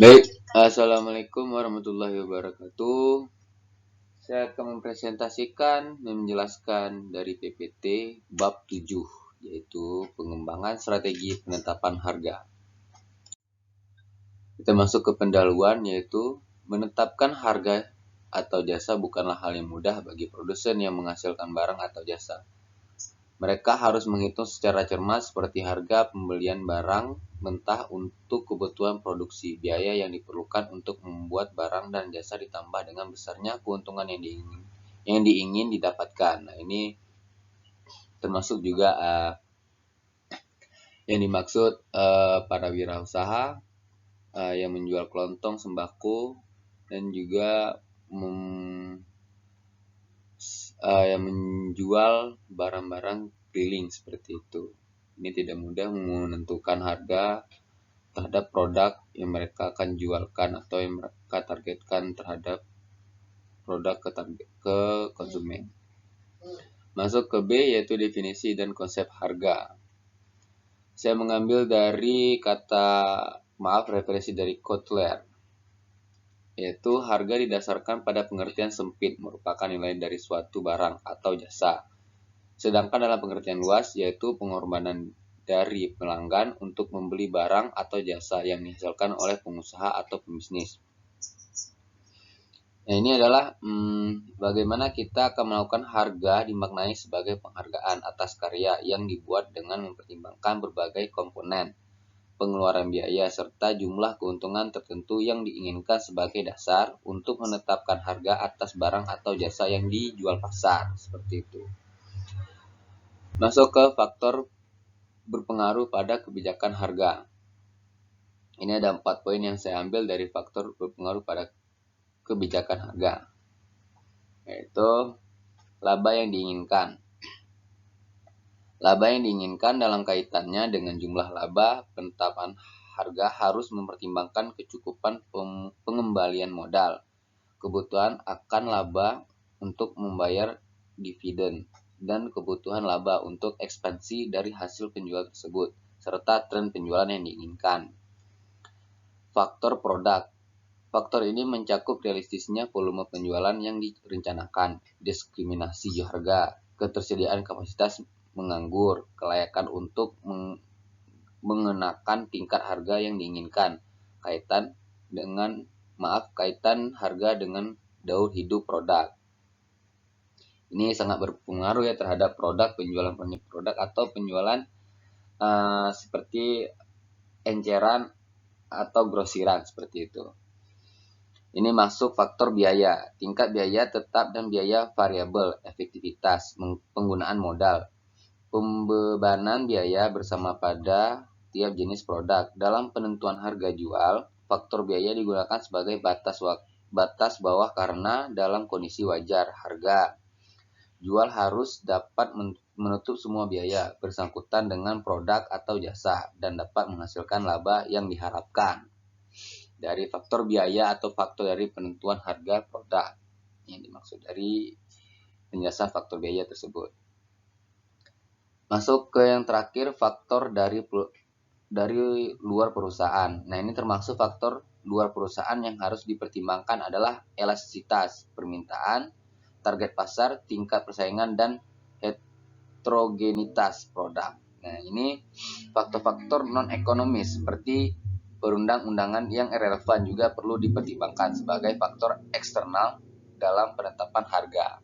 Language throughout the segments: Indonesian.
Baik, Assalamualaikum warahmatullahi wabarakatuh. Saya akan mempresentasikan dan menjelaskan dari PPT bab 7, yaitu pengembangan strategi penetapan harga. Kita masuk ke pendahuluan, yaitu menetapkan harga atau jasa bukanlah hal yang mudah bagi produsen yang menghasilkan barang atau jasa. Mereka harus menghitung secara cermat seperti harga pembelian barang mentah untuk kebutuhan produksi, biaya yang diperlukan untuk membuat barang dan jasa ditambah dengan besarnya keuntungan yang diingin didapatkan. Nah, ini termasuk juga yang dimaksud para wirausaha yang menjual kelontong sembako dan juga yang menjual barang-barang keliling seperti itu. Ini tidak mudah menentukan harga terhadap produk yang mereka akan jualkan atau yang mereka targetkan terhadap produk ke konsumen. Masuk ke B, yaitu definisi dan konsep harga. Saya mengambil dari referensi dari Kotler, yaitu harga didasarkan pada pengertian sempit merupakan nilai dari suatu barang atau jasa. Sedangkan dalam pengertian luas, yaitu pengorbanan dari pelanggan untuk membeli barang atau jasa yang dihasilkan oleh pengusaha atau pembisnis. Nah, ini adalah bagaimana kita akan melakukan harga dimaknai sebagai penghargaan atas karya yang dibuat dengan mempertimbangkan berbagai komponen, pengeluaran biaya, serta jumlah keuntungan tertentu yang diinginkan sebagai dasar untuk menetapkan harga atas barang atau jasa yang dijual pasar. Seperti itu. Masuk ke faktor berpengaruh pada kebijakan harga. Ini ada 4 poin yang saya ambil dari faktor berpengaruh pada kebijakan harga, yaitu laba yang diinginkan. Laba yang diinginkan dalam kaitannya dengan jumlah laba, penetapan harga harus mempertimbangkan kecukupan pengembalian modal, kebutuhan akan laba untuk membayar dividen, dan kebutuhan laba untuk ekspansi dari hasil penjualan tersebut, serta tren penjualan yang diinginkan. Faktor produk. Faktor ini mencakup realistisnya volume penjualan yang direncanakan, diskriminasi harga, ketersediaan kapasitas menganggur, kelayakan untuk mengenakan tingkat harga yang diinginkan, kaitan harga dengan daur hidup produk. Ini sangat berpengaruh ya terhadap penjualan produk atau penjualan seperti enceran atau grosiran seperti itu. Ini masuk faktor biaya, tingkat biaya tetap dan biaya variabel, efektivitas, penggunaan modal, pembebanan biaya bersama pada tiap jenis produk. Dalam penentuan harga jual, faktor biaya digunakan sebagai batas bawah karena dalam kondisi wajar, harga jual harus dapat menutup semua biaya bersangkutan dengan produk atau jasa dan dapat menghasilkan laba yang diharapkan dari faktor biaya atau faktor dari penentuan harga produk yang dimaksud dari penjelasan faktor biaya tersebut. Masuk ke yang terakhir, faktor dari luar perusahaan. Nah, ini termasuk faktor luar perusahaan yang harus dipertimbangkan adalah elastisitas permintaan, target pasar, tingkat persaingan, dan heterogenitas produk. Nah, ini faktor-faktor non-ekonomis seperti perundang-undangan yang relevan juga perlu dipertimbangkan sebagai faktor eksternal dalam penetapan harga.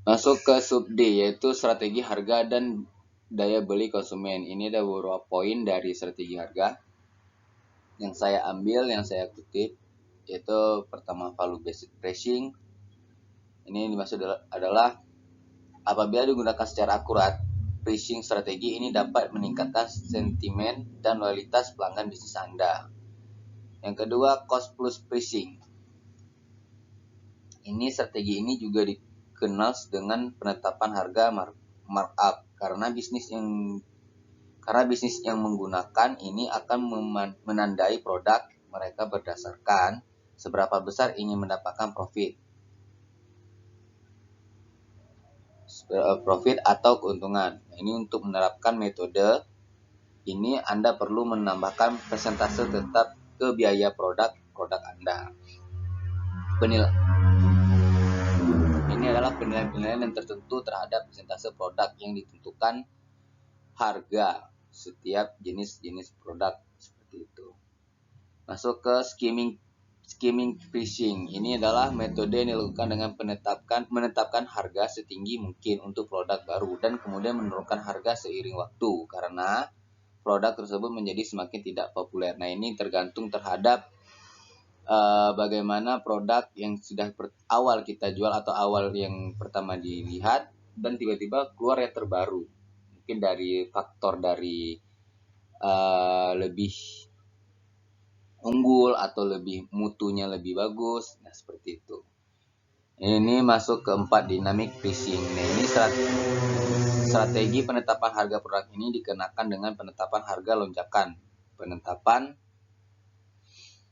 Masuk ke sub D, yaitu strategi harga dan daya beli konsumen. Ini ada beberapa poin dari strategi harga yang saya ambil, yang saya kutip, yaitu pertama value based pricing. Ini dimaksud adalah apabila digunakan secara akurat, pricing strategi ini dapat meningkatkan sentimen dan loyalitas pelanggan bisnis Anda. Yang kedua, cost plus pricing. Ini strategi ini juga dikenal dengan penetapan harga markup karena bisnis yang menggunakan ini akan menandai produk mereka berdasarkan seberapa besar ingin mendapatkan profit atau keuntungan. Ini untuk menerapkan metode ini Anda perlu menambahkan persentase tetap ke biaya produk Anda. Ini adalah penilaian-penilaian yang tertentu terhadap persentase produk yang ditentukan harga setiap jenis produk seperti itu. Masuk ke skimming pricing. Ini adalah metode yang dilakukan dengan menetapkan harga setinggi mungkin untuk produk baru dan kemudian menurunkan harga seiring waktu karena produk tersebut menjadi semakin tidak populer. Nah, ini tergantung terhadap bagaimana produk yang sudah awal kita jual atau awal yang pertama dilihat dan tiba-tiba keluar yang terbaru. Mungkin dari faktor dari lebih unggul atau lebih mutunya lebih bagus. Nah, seperti itu. Ini masuk ke 4 dynamic pricing. Nah, ini strategi penetapan harga produk ini dikenakan dengan penetapan harga lonjakan, penetapan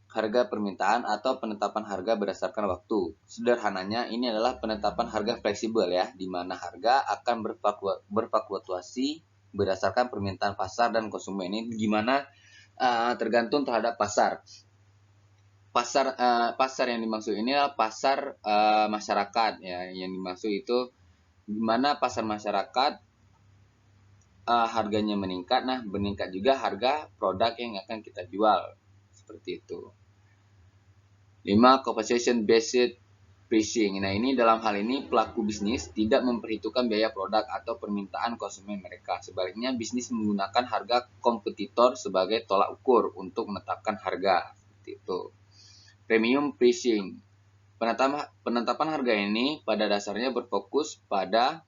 harga permintaan atau penetapan harga berdasarkan waktu. Sederhananya ini adalah penetapan harga fleksibel ya, di mana harga akan berfluktuasi berdasarkan permintaan pasar dan konsumen. Ini gimana tergantung terhadap pasar. Pasar yang dimaksud ini adalah pasar masyarakat ya, yang dimaksud itu gimana pasar masyarakat harganya meningkat, nah meningkat juga harga produk yang akan kita jual seperti itu. 5. Compensation based pricing. Nah, ini dalam hal ini pelaku bisnis tidak memperhitungkan biaya produk atau permintaan konsumen mereka. Sebaliknya, bisnis menggunakan harga kompetitor sebagai tolak ukur untuk menetapkan harga. Seperti itu. Premium pricing. Penetapan harga ini pada dasarnya berfokus pada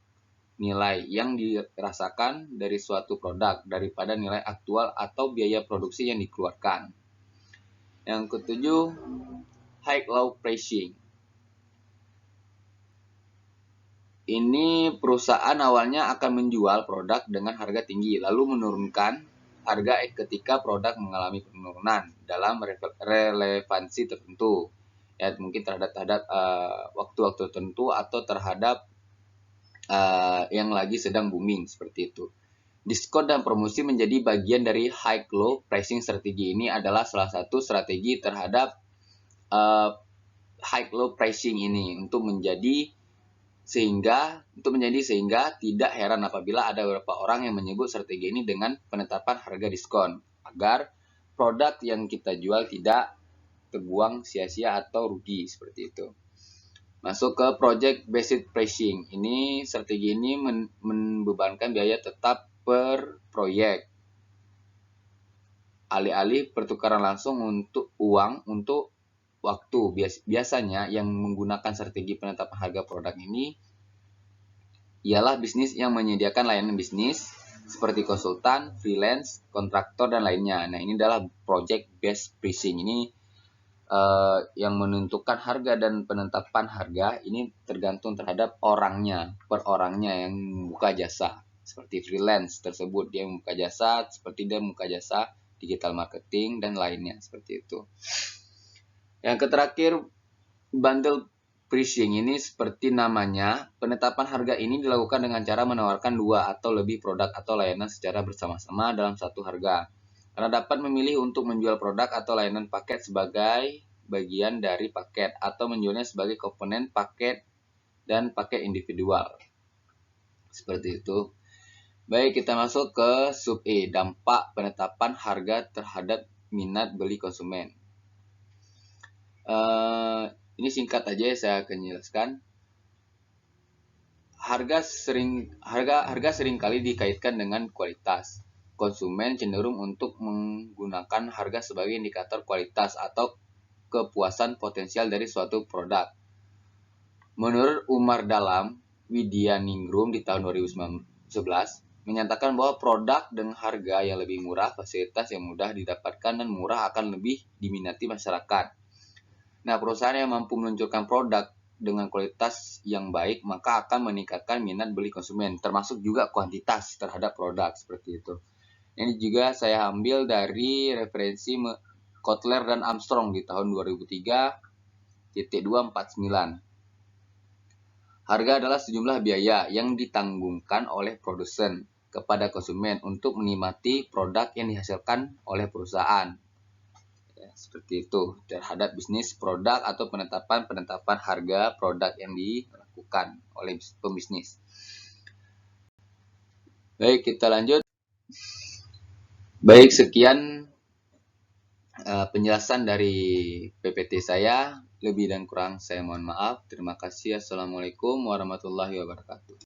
nilai yang dirasakan dari suatu produk daripada nilai aktual atau biaya produksi yang dikeluarkan. Yang ketujuh, high-low pricing. Ini perusahaan awalnya akan menjual produk dengan harga tinggi, lalu menurunkan harga ketika produk mengalami penurunan dalam relevansi tertentu. Ya, mungkin terhadap waktu-waktu tertentu atau terhadap yang lagi sedang booming seperti itu. Diskon dan promosi menjadi bagian dari high-low pricing. Strategi ini adalah salah satu strategi terhadap high-low pricing ini untuk menjadi sehingga tidak heran apabila ada beberapa orang yang menyebut strategi ini dengan penetapan harga diskon agar produk yang kita jual tidak terbuang sia-sia atau rugi seperti itu. Masuk ke project based pricing. Ini strategi ini membebankan biaya tetap per proyek. Alih-alih pertukaran langsung untuk uang untuk waktu. Biasanya yang menggunakan strategi penetapan harga produk ini ialah bisnis yang menyediakan layanan bisnis seperti konsultan, freelance, kontraktor, dan lainnya. Nah, ini adalah project based pricing. Ini yang menentukan harga dan penetapan harga ini tergantung terhadap per orangnya yang membuka jasa. Seperti freelance tersebut, dia membuka jasa, seperti dia membuka jasa digital marketing, dan lainnya. Seperti itu. Yang terakhir, bundle pricing. Ini seperti namanya, penetapan harga ini dilakukan dengan cara menawarkan 2 atau lebih produk atau layanan secara bersama-sama dalam satu harga. Karena dapat memilih untuk menjual produk atau layanan paket sebagai bagian dari paket atau menjualnya sebagai komponen paket dan paket individual. Seperti itu. Baik, kita masuk ke sub E, dampak penetapan harga terhadap minat beli konsumen. Ini singkat aja saya akan jelaskan. Harga seringkali dikaitkan dengan kualitas. Konsumen cenderung untuk menggunakan harga sebagai indikator kualitas atau kepuasan potensial dari suatu produk. Menurut Umar Dalam Widyaningrum di tahun 2011 menyatakan bahwa produk dengan harga yang lebih murah, fasilitas yang mudah didapatkan, dan murah akan lebih diminati masyarakat. Nah, perusahaan yang mampu meluncurkan produk dengan kualitas yang baik maka akan meningkatkan minat beli konsumen, termasuk juga kuantitas terhadap produk seperti itu. Ini juga saya ambil dari referensi Kotler dan Armstrong di tahun 2003.249. Harga adalah sejumlah biaya yang ditanggungan oleh produsen kepada konsumen untuk menikmati produk yang dihasilkan oleh perusahaan. Ya, seperti itu terhadap bisnis produk atau penetapan harga produk yang dilakukan oleh pembisnis. Baik, kita lanjut. Baik, sekian penjelasan dari PPT saya. Lebih dan kurang saya mohon maaf. Terima kasih. Assalamualaikum warahmatullahi wabarakatuh.